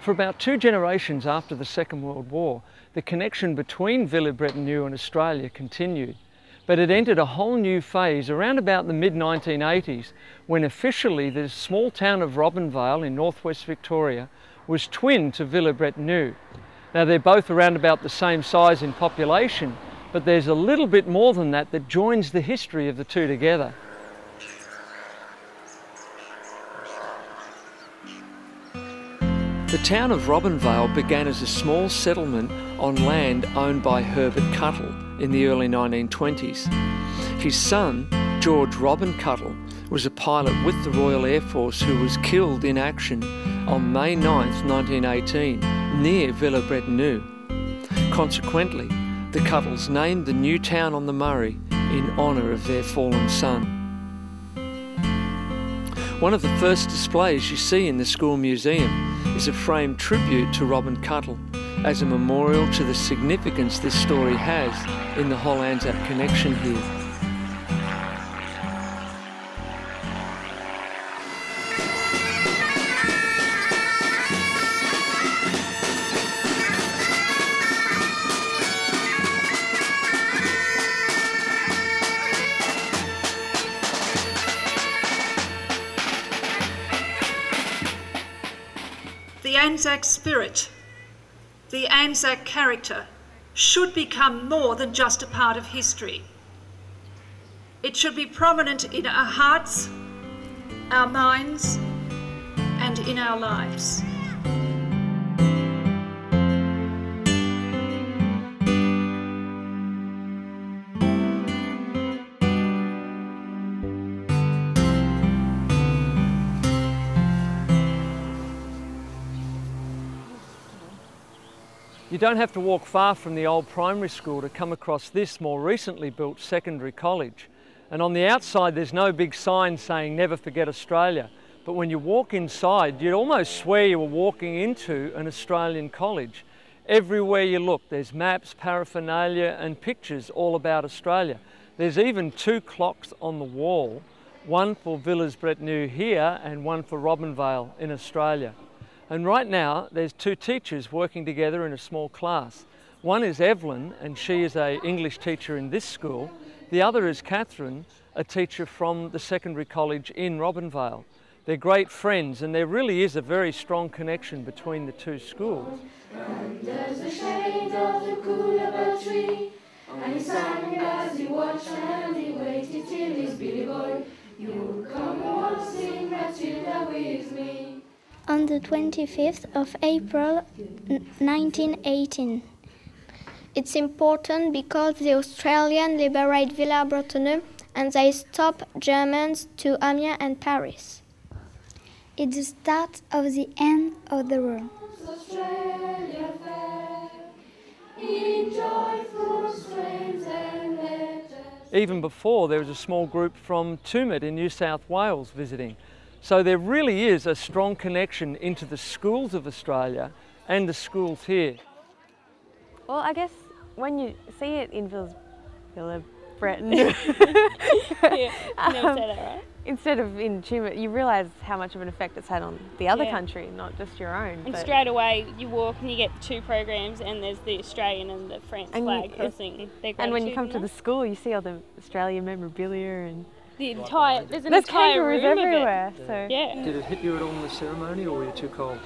For about 2 generations after the Second World War, the connection between Villers Bretonneux and Australia continued. But it entered a whole new phase around about the mid-1980s when officially the small town of Robinvale in northwest Victoria was twinned to Villers Bretonneux. Now they're both around about the same size in population, but there's a little bit more than that that joins the history of the two together. The town of Robinvale began as a small settlement on land owned by Herbert Cuttle in the early 1920s. His son, George Robin Cuttle, was a pilot with the Royal Air Force who was killed in action on May 9th, 1918, near Villers Bretonneux. Consequently, the Cuttles named the new town on the Murray in honour of their fallen son. One of the first displays you see in the school museum is a framed tribute to Robin Cuttle as a memorial to the significance this story has in the whole Anzac connection here. The Anzac spirit, the Anzac character, should become more than just a part of history. It should be prominent in our hearts, our minds, and in our lives. You don't have to walk far from the old primary school to come across this more recently built secondary college. And on the outside there's no big sign saying "Never Forget Australia," but when you walk inside you'd almost swear you were walking into an Australian college. Everywhere you look there's maps, paraphernalia and pictures all about Australia. There's even 2 clocks on the wall, one for Villers Bretonneux here and one for Robinvale in Australia. And right now there's 2 teachers working together in a small class. One is Evelyn, and she is an English teacher in this school. The other is Catherine, a teacher from the secondary college in Robinvale. They're great friends, and there really is a very strong connection between the 2 schools. Under the shade of the coolabah tree, and he sang as he watched and he waited till his Billy boy, "You'll come waltzing Matilda with me." On the 25th of April 1918. It's important because the Australians liberate Villers Bretonneux and they stop Germans to Amiens and Paris. It's the start of the end of the war. Australia fair, in joyful strains and letters. Even before, there was a small group from Tumut in New South Wales visiting. So there really is a strong connection into the schools of Australia and the schools here. Well, I guess when you see it in Villers Bretonneux, yeah, never say that right. Instead of in Tumut, you realise how much of an effect it's had on the other country, not just your own. And straight away you walk and you get 2 programs and there's the Australian and the French flag crossing. And when you come to the school, you see all the Australian memorabilia and there's an entire room everywhere. Of it. So yeah. Did it hit you at all in the ceremony, or were you too cold?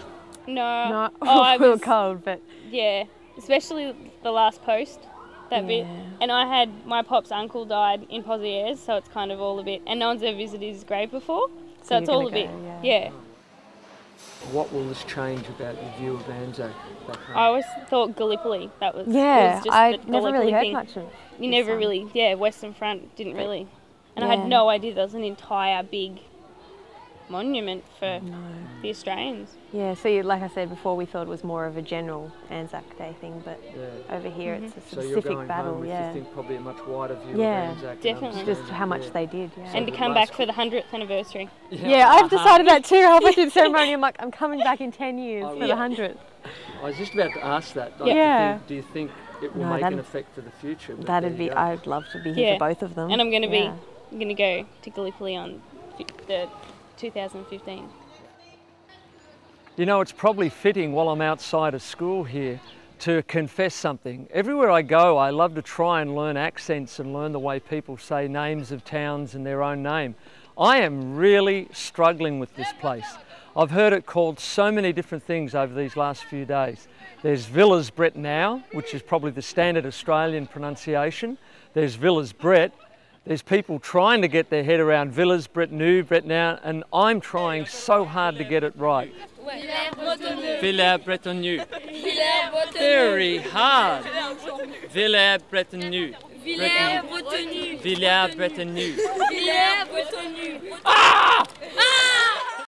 No. I was cold, but yeah, especially the last post, that bit. And I had my pop's uncle died in Pozieres, so it's kind of all a bit. And no one's ever visited his grave before, so it's all a bit. Yeah. What will this change about your view of Anzac back home? I always thought Gallipoli. That was just I the never really heard thing. much of. You never really, Western Front didn't really. And I had no idea there was an entire big monument for the Australians. Yeah, see, like I said before, we thought it was more of a general Anzac Day thing, but over here it's a specific so you're going battle. Home with, you think, probably a much wider view of Anzac. Definitely. Just how much they did. Yeah. And to come back for the 100th anniversary. Yeah, I've decided that too. Halfway through the ceremony, I'm like, I'm coming back in 10 years for the 100th. I was just about to ask that. Do you think it will make an effect for the future? I'd love to be here for both of them. And I'm going to go to Gallipoli on the 2015. You know, it's probably fitting while I'm outside of school here to confess something. Everywhere I go, I love to try and learn accents and learn the way people say names of towns in their own name. I am really struggling with this place. I've heard it called so many different things over these last few days. There's Villers Bretonneux, which is probably the standard Australian pronunciation. There's Villers Bret. There's people trying to get their head around Villers Bretonneux, and I'm trying so hard to get it right. Villers Bretonneux. Very hard. Villers Bretonneux. Villers Bretonneux. Villers Bretonneux. Ah!